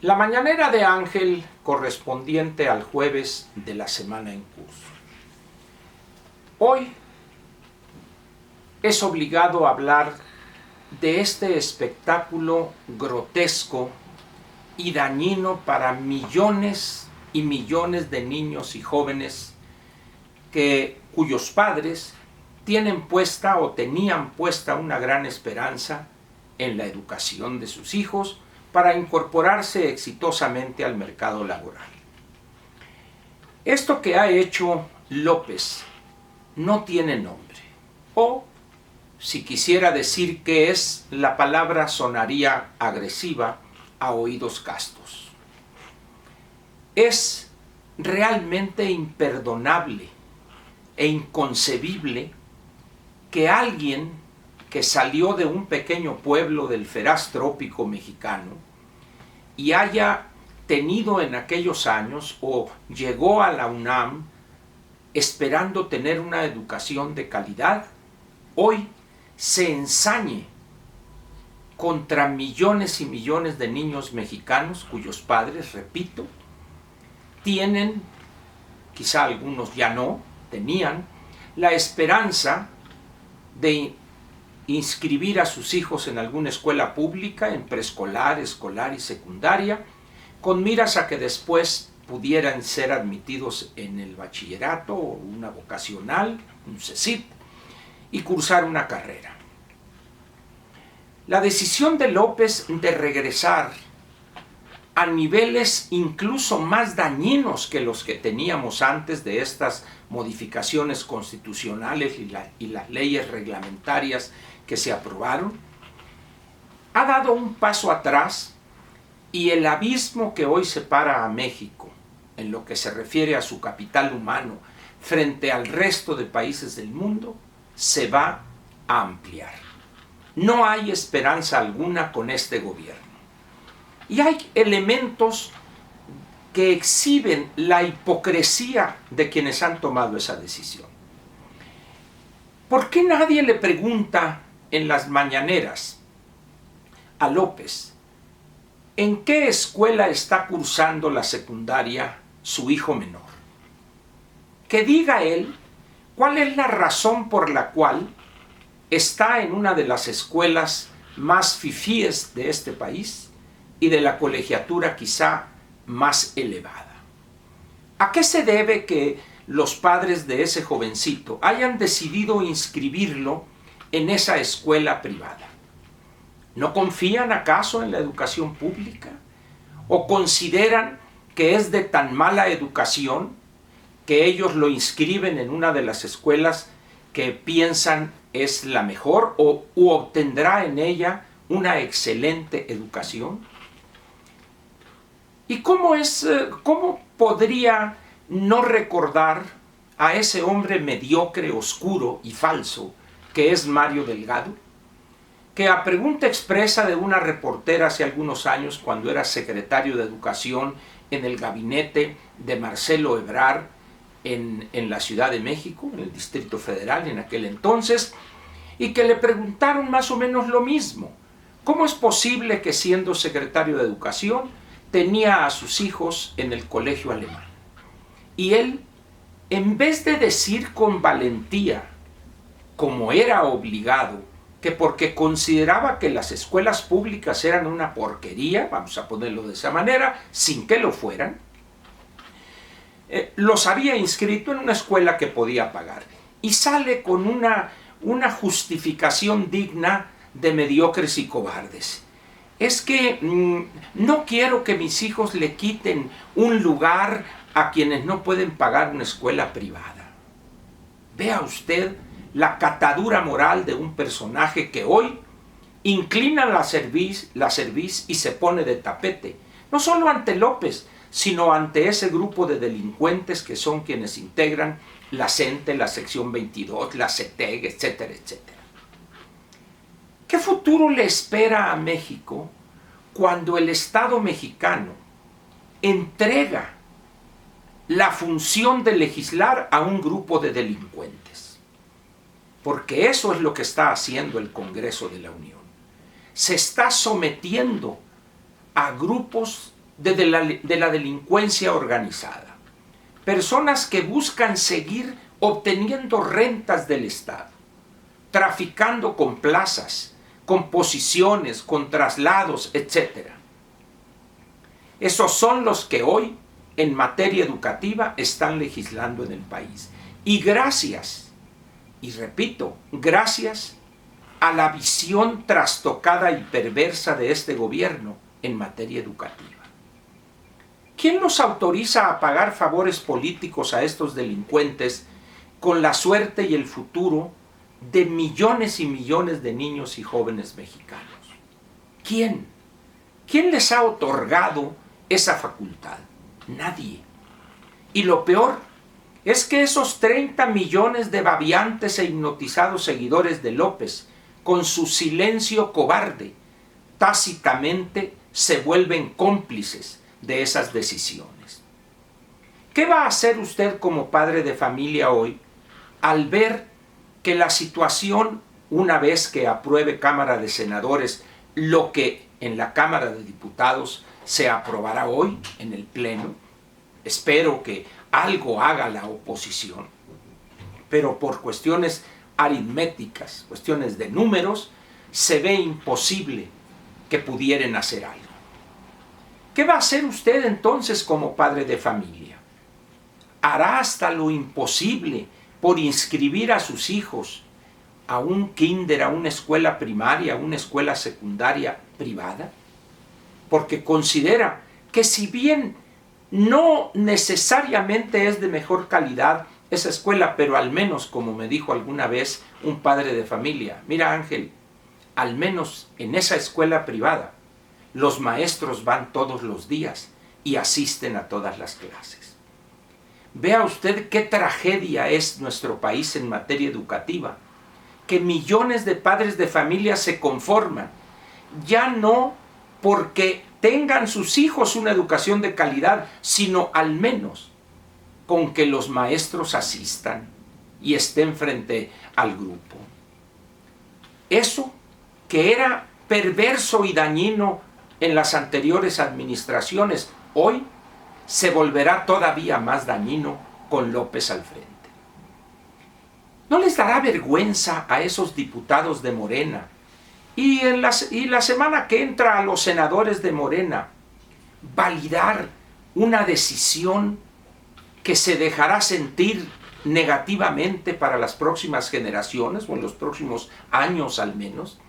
La mañanera de Ángel correspondiente al jueves de la semana en curso. Hoy es obligado hablar de este espectáculo grotesco y dañino para millones y millones de niños y jóvenes cuyos padres tienen puesta o tenían puesta una gran esperanza en la educación de sus hijos para incorporarse exitosamente al mercado laboral. Esto que ha hecho López no tiene nombre, o si quisiera decir qué es, la palabra sonaría agresiva a oídos castos. Es realmente imperdonable e inconcebible que alguien que salió de un pequeño pueblo del feraz trópico mexicano y haya tenido en aquellos años o llegó a la UNAM esperando tener una educación de calidad, hoy se ensañe contra millones y millones de niños mexicanos cuyos padres, repito, tienen, quizá algunos ya no, tenían la esperanza de inscribir a sus hijos en alguna escuela pública, en preescolar, escolar y secundaria, con miras a que después pudieran ser admitidos en el bachillerato o una vocacional, un CECIT, y cursar una carrera. La decisión de López de regresar a niveles incluso más dañinos que los que teníamos antes de estas modificaciones constitucionales y las leyes reglamentarias que se aprobaron, ha dado un paso atrás y el abismo que hoy separa a México en lo que se refiere a su capital humano frente al resto de países del mundo se va a ampliar. No hay esperanza alguna con este gobierno. Y hay elementos que exhiben la hipocresía de quienes han tomado esa decisión. ¿Por qué nadie le pregunta en las mañaneras a López en qué escuela está cursando la secundaria su hijo menor? Que diga él cuál es la razón por la cual está en una de las escuelas más fifíes de este país y de la colegiatura quizá más elevada. ¿A qué se debe que los padres de ese jovencito hayan decidido inscribirlo en esa escuela privada? ¿No confían acaso en la educación pública? ¿O consideran que es de tan mala educación que ellos lo inscriben en una de las escuelas que piensan es la mejor o obtendrá en ella una excelente educación? ¿Y cómo podría no recordar a ese hombre mediocre, oscuro y falso que es Mario Delgado? Que a pregunta expresa de una reportera hace algunos años, cuando era secretario de Educación en el gabinete de Marcelo Ebrard en la Ciudad de México, en el Distrito Federal en aquel entonces, y que le preguntaron más o menos lo mismo. ¿Cómo es posible que siendo secretario de Educación tenía a sus hijos en el colegio alemán? Y él, en vez de decir con valentía, como era obligado, que porque consideraba que las escuelas públicas eran una porquería, vamos a ponerlo de esa manera, sin que lo fueran, los había inscrito en una escuela que podía pagar. Y sale con una justificación digna de mediocres y cobardes. Es que no quiero que mis hijos le quiten un lugar a quienes no pueden pagar una escuela privada. Vea usted la catadura moral de un personaje que hoy inclina la cerviz y se pone de tapete, no solo ante López, sino ante ese grupo de delincuentes que son quienes integran la CENTE, la sección 22, la CETEG, etcétera, etcétera. ¿Qué futuro le espera a México cuando el Estado mexicano entrega la función de legislar a un grupo de delincuentes? Porque eso es lo que está haciendo el Congreso de la Unión. Se está sometiendo a grupos de la delincuencia organizada. Personas que buscan seguir obteniendo rentas del Estado, traficando con plazas, con posiciones, con traslados, etc. Esos son los que hoy en materia educativa están legislando en el país. Y gracias, y repito, gracias a la visión trastocada y perversa de este gobierno en materia educativa. ¿Quién los autoriza a pagar favores políticos a estos delincuentes con la suerte y el futuro de millones y millones de niños y jóvenes mexicanos? ¿Quién? ¿Quién les ha otorgado esa facultad? Nadie. Y lo peor es que esos 30 millones de babeantes e hipnotizados seguidores de López, con su silencio cobarde, tácitamente se vuelven cómplices de esas decisiones. ¿Qué va a hacer usted como padre de familia hoy al ver que la situación, una vez que apruebe Cámara de Senadores lo que en la Cámara de Diputados se aprobará hoy en el Pleno? Espero que algo haga la oposición, pero por cuestiones aritméticas, cuestiones de números, se ve imposible que pudieran hacer algo. ¿Qué va a hacer usted entonces como padre de familia? ¿Hará hasta lo imposible por inscribir a sus hijos a un kinder, a una escuela primaria, a una escuela secundaria privada? Porque considera que si bien no necesariamente es de mejor calidad esa escuela, pero al menos, como me dijo alguna vez un padre de familia, mira Ángel, al menos en esa escuela privada, los maestros van todos los días y asisten a todas las clases. Vea usted qué tragedia es nuestro país en materia educativa, que millones de padres de familia se conforman, ya no porque tengan sus hijos una educación de calidad, sino al menos con que los maestros asistan y estén frente al grupo. Eso que era perverso y dañino en las anteriores administraciones, hoy se volverá todavía más dañino con López al frente. ¿No les dará vergüenza a esos diputados de Morena y la semana que entra a los senadores de Morena validar una decisión que se dejará sentir negativamente para las próximas generaciones o en los próximos años al menos?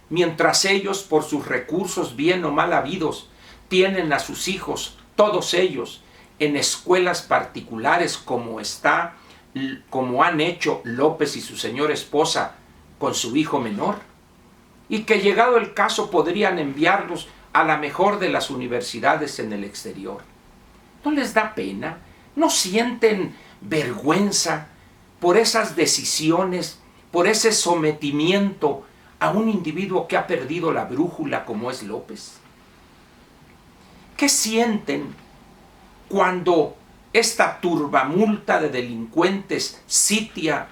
Mientras ellos, por sus recursos bien o mal habidos, tienen a sus hijos, todos ellos, en escuelas particulares como han hecho López y su señora esposa con su hijo menor, y que llegado el caso podrían enviarlos a la mejor de las universidades en el exterior. ¿No les da pena? ¿No sienten vergüenza por esas decisiones, por ese sometimiento a un individuo que ha perdido la brújula como es López? ¿Qué sienten cuando esta turbamulta de delincuentes sitia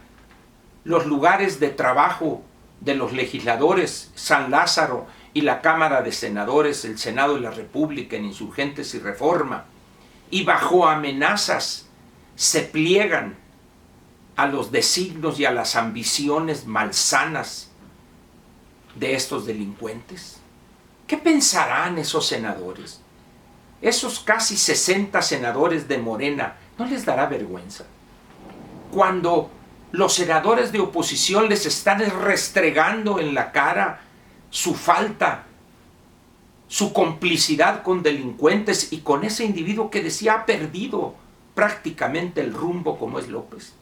los lugares de trabajo de los legisladores San Lázaro y la Cámara de Senadores, el Senado de la República en Insurgentes y Reforma, y bajo amenazas se pliegan a los designios y a las ambiciones malsanas de estos delincuentes? ¿Qué pensarán esos senadores? Esos casi 60 senadores de Morena, ¿no les dará vergüenza cuando los senadores de oposición les están restregando en la cara su falta, su complicidad con delincuentes y con ese individuo que decía ha perdido prácticamente el rumbo como es López?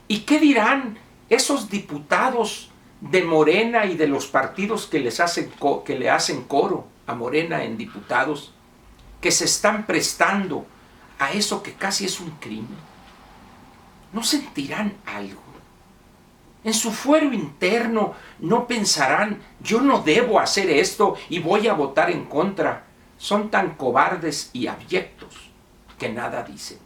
¿Y qué dirán esos diputados de Morena y de los partidos que le hacen coro a Morena en diputados, que se están prestando a eso que casi es un crimen? ¿No sentirán algo? En su fuero interno no pensarán, yo no debo hacer esto y voy a votar en contra. Son tan cobardes y abyectos que nada dicen.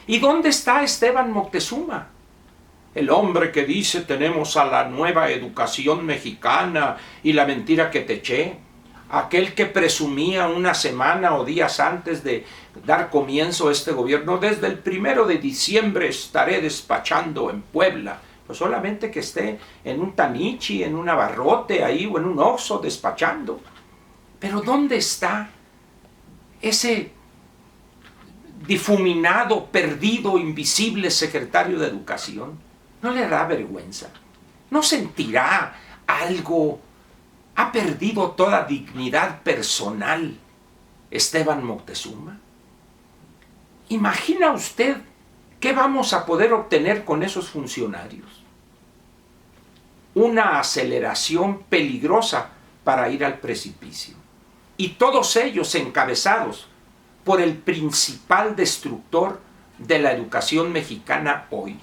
¿Y dónde está Esteban Moctezuma? El hombre que dice tenemos a la nueva educación mexicana y la mentira que te eché. aquel que presumía una semana o días antes de dar comienzo a este gobierno: desde el 1 de diciembre estaré despachando en Puebla. Pues solamente que esté en un Tanichi, en un Abarrote ahí, o en un Oxxo despachando. Pero ¿dónde está ese difuminado, perdido, invisible secretario de Educación? ¿No le da vergüenza? ¿No sentirá algo? ¿Ha perdido toda dignidad personal Esteban Moctezuma? ¿Imagina usted qué vamos a poder obtener con esos funcionarios? Una aceleración peligrosa para ir al precipicio. Y todos ellos encabezados por el principal destructor de la educación mexicana hoy,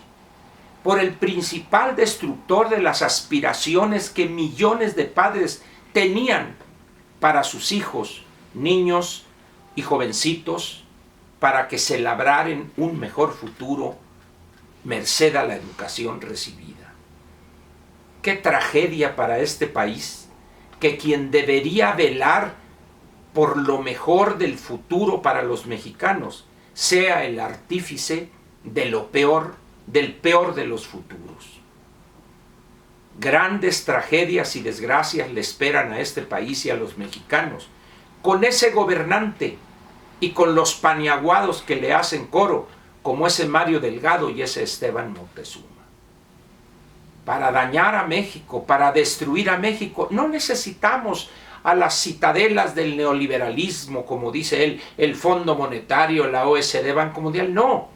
por el principal destructor de las aspiraciones que millones de padres tenían para sus hijos, niños y jovencitos, para que se labraren un mejor futuro merced a la educación recibida. Qué tragedia para este país que quien debería velar por lo mejor del futuro para los mexicanos sea el artífice de lo peor, del peor de los futuros. Grandes tragedias y desgracias le esperan a este país y a los mexicanos con ese gobernante y con los paniaguados que le hacen coro, como ese Mario Delgado y ese Esteban Moctezuma. Para dañar a México, para destruir a México, no necesitamos a las citadelas del neoliberalismo, como dice él, el Fondo Monetario, la OSD, Banco Mundial. No,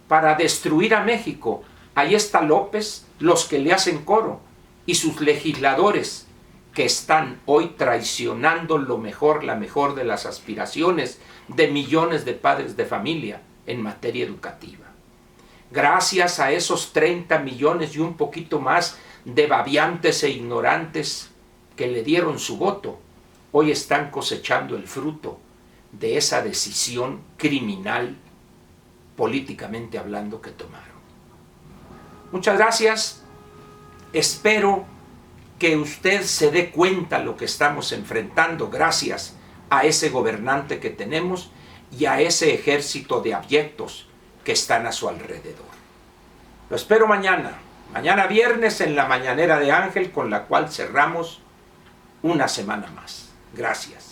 para destruir a México, ahí está López, los que le hacen coro, y sus legisladores, que están hoy traicionando lo mejor, la mejor de las aspiraciones de millones de padres de familia en materia educativa. Gracias a esos 30 millones y un poquito más de babiantes e ignorantes que le dieron su voto, hoy están cosechando el fruto de esa decisión criminal, políticamente hablando, que tomaron. Muchas gracias. Espero que usted se dé cuenta lo que estamos enfrentando gracias a ese gobernante que tenemos y a ese ejército de abyectos que están a su alrededor. Lo espero mañana viernes en la Mañanera de Ángel, con la cual cerramos una semana más. Gracias.